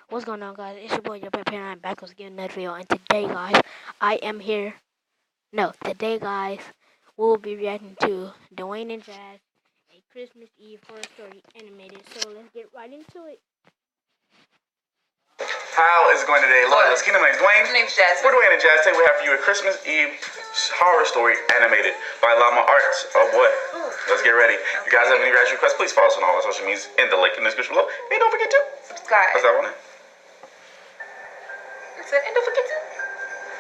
What's going on, guys? It's your boy, your pet parent. I'm back with again another video. And today, guys, today, guys, we'll be reacting to Dwyne and Jazz, a Christmas Eve horror story animated. So let's get right into it. How is it going today? Lord, let's get my name's Dwyne. My name's Jazz. We're Dwyne and Jazz. Today we have for you a Christmas Eve horror story animated by Llama Arts. Oh boy. Ooh. Let's get ready. If you guys have any reaction requests, please follow us on all our social medias in the link in the description below. And don't forget to subscribe. What's that one? I said, and don't forget to.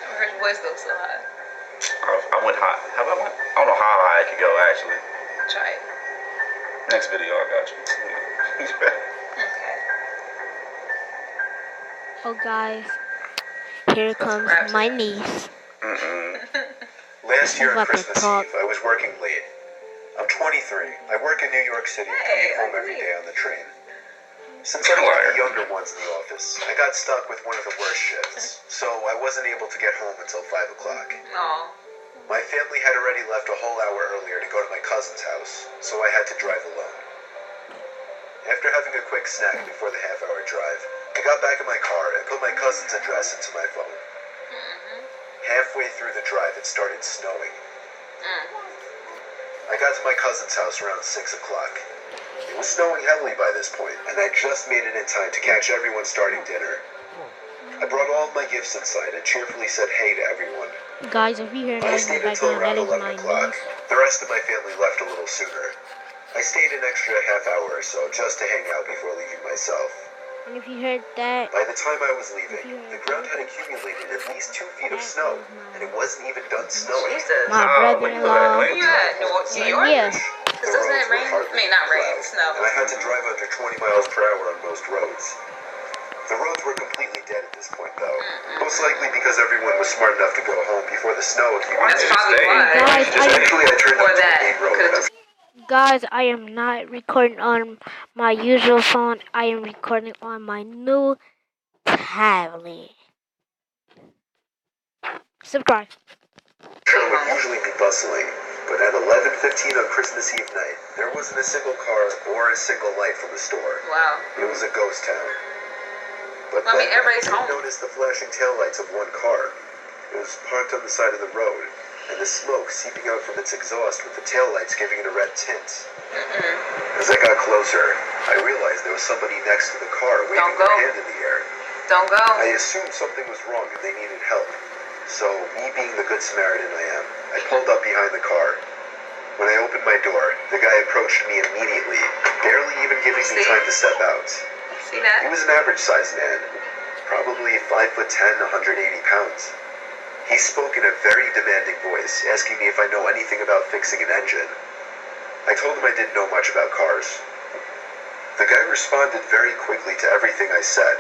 I heard your voice go so high. I went high. How about one? I don't know how high I could go actually. Try it. Next video, I got you. Okay. Oh, guys, here comes my niece. Last year on Christmas Eve, I was working late. I'm 23. I work in New York City and commute home every day on the train. Since I'm one of the younger ones in the office, I got stuck with one of the worst shifts, so I wasn't able to get home until 5 o'clock. Aww. My family had already left a whole hour earlier to go to my cousin's house, so I had to drive alone. After having a quick snack before the half-hour drive, I got back in my car and put my cousin's address into my phone. Halfway through the drive, it started snowing. I got to my cousin's house around 6 o'clock. It was snowing heavily by this point, and I just made it in time to catch everyone starting dinner. I brought all of my gifts inside and cheerfully said hey to everyone. Guys, if you hear I that in stayed the until background, around that is 11 my o'clock. niece. The rest of my family left a little sooner. I stayed an extra half hour or so just to hang out before leaving myself. And if you heard that, By the time I was leaving, the ground had accumulated at least 2 feet of snow, and it wasn't even done snowing. Jesus. my brother-in-law, Where you at? New York? yeah. Because doesn't it rain? I mean, not rain, snow. And I had to drive under 20 miles per hour on most roads. The roads were completely dead at this point, though. Most likely because everyone was smart enough to go home before the snow accumulated. That's probably why. Guys, Eventually, I turned Or up to the that. main road. Guys, I am not recording on my usual phone. I am recording on my new tablet. Subscribe. Sure would usually be bustling, but at 11:15 on Christmas Eve night, there wasn't a single car or a single light from the store. Wow. It was a ghost town. But I mean, then everybody's I home. noticed the flashing taillights of one car. It was parked on the side of the road, and the smoke seeping out from its exhaust with the taillights giving it a red tint. As I got closer, I realized there was somebody next to the car waving their hand in the air. Don't go. I assumed something was wrong and they needed help. So, me being the good Samaritan I am, I pulled up behind the car. When I opened my door, the guy approached me immediately, barely even giving me time to step out. See that? He was an average-sized man, probably 5'10", 180 pounds. He spoke in a very demanding voice, asking me if I know anything about fixing an engine. I told him I didn't know much about cars. The guy responded very quickly to everything I said.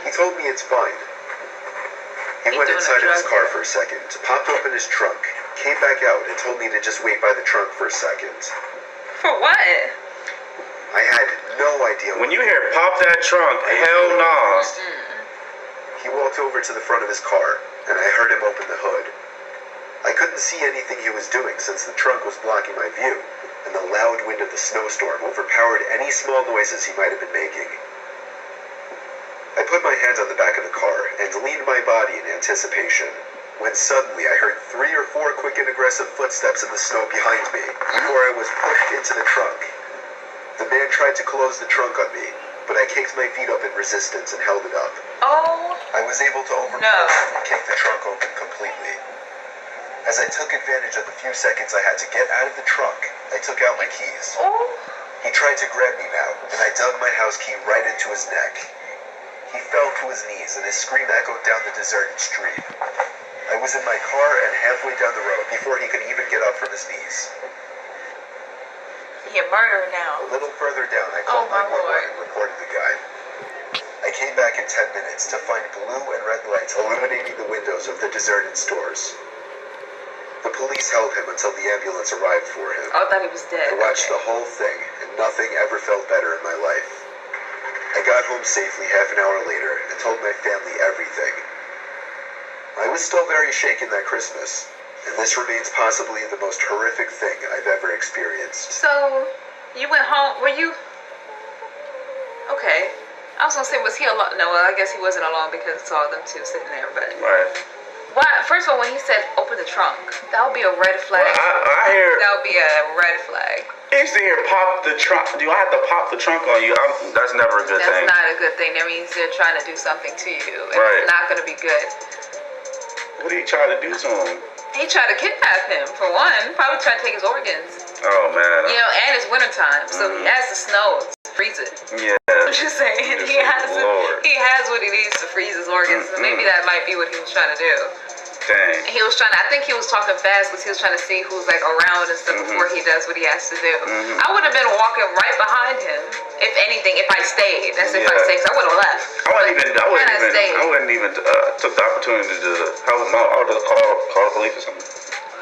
He told me it's fine. He went inside of his car for a second, popped open his trunk, came back out, and told me to just wait by the trunk for a second. For what? I had no idea. When you hear pop that trunk, hell nah. He walked over to the front of his car, and I heard him open the hood. I couldn't see anything he was doing since the trunk was blocking my view, and the loud wind of the snowstorm overpowered any small noises he might have been making. I put my hands on the back of the car and leaned my body in anticipation, when suddenly I heard 3 or 4 quick and aggressive footsteps in the snow behind me before I was pushed into the trunk. The man tried to close the trunk on me, but I kicked my feet up in resistance and held it up. Oh. I was able to overpower him and kick the trunk open completely. As I took advantage of the few seconds I had to get out of the trunk, I took out my keys. Oh. He tried to grab me now, and I dug my house key right into his neck. He fell to his knees, and his scream echoed down the deserted street. I was in my car and halfway down the road before he could even get up from his knees. You're murdering now. A little further down, I called 911 and reported the guy. I came back in 10 minutes to find blue and red lights illuminating the windows of the deserted stores. The police held him until the ambulance arrived for him. Oh, I thought he was dead. I watched the whole thing, and nothing ever felt better in my life. I got home safely half an hour later and told my family everything. I was still very shaken that Christmas, and this remains possibly the most horrific thing I've ever experienced. So, you went home, were you... Okay. I was gonna say, was he alone? No, well, I guess he wasn't alone because it's all them two sitting there. But Right. why? First of all, when he said open the trunk, that would be a red flag. Well, I hear. That would be a red flag. I used to hear pop the trunk. Do I have to pop the trunk on you? That's never a good thing. That's not a good thing. That means they're trying to do something to you. And Right. It's not gonna be good. What did he try to do to him? He tried to kidnap him for one. Probably tried to take his organs. Oh man. You know, and it's wintertime, so he has to snow to freeze it. Yeah. I'm just saying, he has Lord. he has what he needs to freeze his organs. So maybe that might be what he was trying to do. Dang. He was trying to, I think he was talking fast because he was trying to see who's like around and stuff before he does what he has to do. I would have been walking right behind him, if anything, if I stayed. That's if I Yeah. stayed, 'cause I would have left. I wouldn't even took the opportunity to help him out or to call the police or something.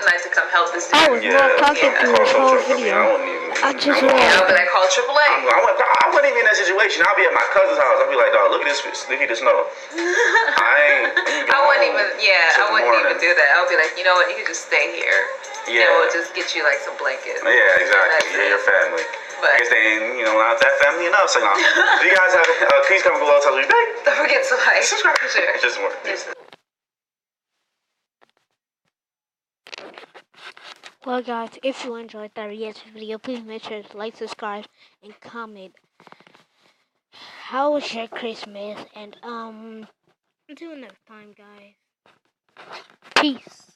Nice to come help this dude. I was not talking yeah. through this whole I video. wouldn't even. I just Yeah, I would be realized. like, call AAA. I wouldn't even in that situation. I'd be at my cousin's house. I'd be like, dog, look at the snow. I wouldn't even, till I the wouldn't morning. even do that. I would be like, you know what, you could just stay here. Yeah. And we'll just get you like some blankets. Yeah, exactly. That's You're it. your family. But- I guess they ain't, not that family enough. So, do you guys have, please comment below, tell me back. Don't forget to like, subscribe, and share. It's just more. Well, guys, if you enjoyed that reaction video, please make sure to like, subscribe, and comment. How was your Christmas? And until next time, guys. Peace.